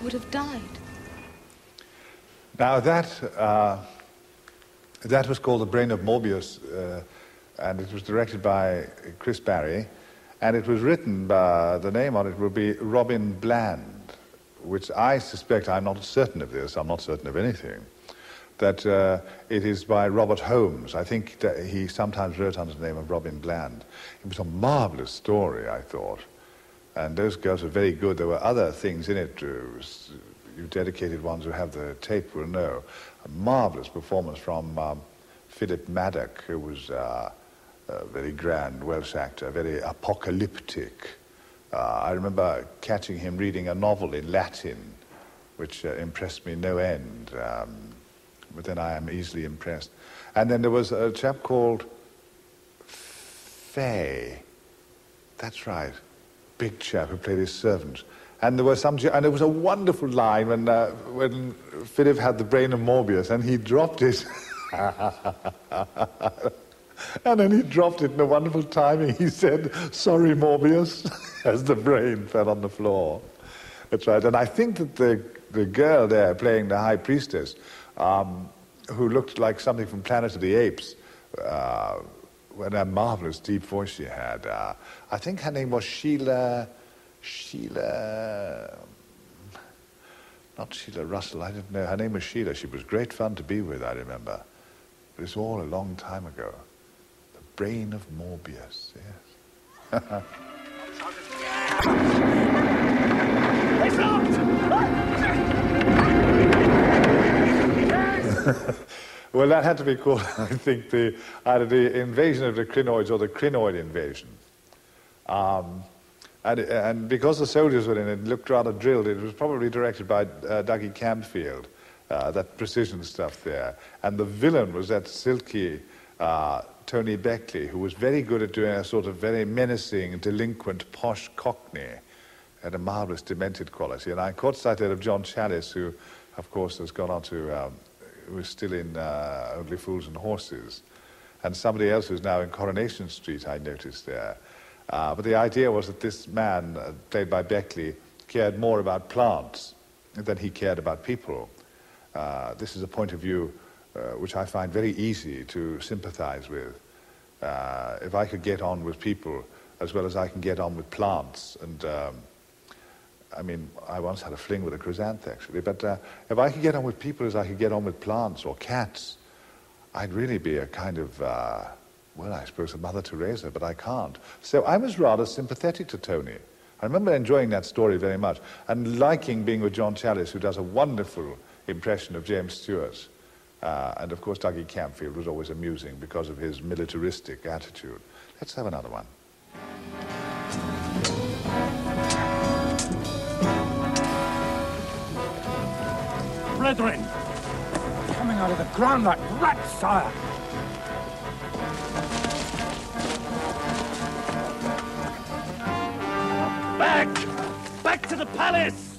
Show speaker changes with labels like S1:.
S1: would have died.
S2: Now that was called The Brain of Morbius, and it was directed by Chris Barry, and it was written by, the name on it will be Robin Bland, which I suspect, I'm not certain of this, I'm not certain of anything, that it is by Robert Holmes. I think that he sometimes wrote under the name of Robin Bland. It was a marvelous story, I thought, and those girls were very good. There were other things in it, you dedicated ones who have the tape will know. A marvelous performance from Philip Maddock, who was a very grand Welsh actor, very apocalyptic. I remember catching him reading a novel in Latin, which impressed me no end. But then I am easily impressed. And then there was a chap called Fay. That's right. Big chap who played his servant. And there was a wonderful line when Philip had the brain of Morbius and he dropped it. And then he dropped it in a wonderful timing. He said, "Sorry, Morbius," as the brain fell on the floor. That's right. And I think that the girl there playing the High Priestess, who looked like something from Planet of the Apes, with that marvelous deep voice she had, I think her name was Sheila, not Sheila Russell, I didn't know. Her name was Sheila. She was great fun to be with, I remember. But it's all a long time ago. The Brain of Morbius, yes.
S3: It's locked!
S2: Well, that had to be called, I think, either the invasion of the Crinoids or the Crinoid invasion. And because the soldiers were in it, looked rather drilled, it was probably directed by Dougie Camfield, that precision stuff there. And the villain was that silky Tony Beckley, who was very good at doing a sort of very menacing, delinquent, posh Cockney. Had a marvellous demented quality. And I caught sight there of John Challis, who, of course, has gone on to, was still in Only Fools and Horses. And somebody else who's now in Coronation Street, I noticed there. But the idea was that this man, played by Beckley, cared more about plants than he cared about people. This is a point of view which I find very easy to sympathize with. If I could get on with people as well as I can get on with plants, and I mean, I once had a fling with a chrysanth, actually, but if I could get on with people as I could get on with plants or cats, I'd really be a kind of, well, I suppose a Mother Teresa, but I can't. So I was rather sympathetic to Tony. I remember enjoying that story very much, and liking being with John Challis, who does a wonderful impression of James Stewart. And of course, Dougie Camfield was always amusing because of his militaristic attitude. Let's have another one.
S3: Brethren, coming out of the ground like rats, sire. Back! Back to the palace!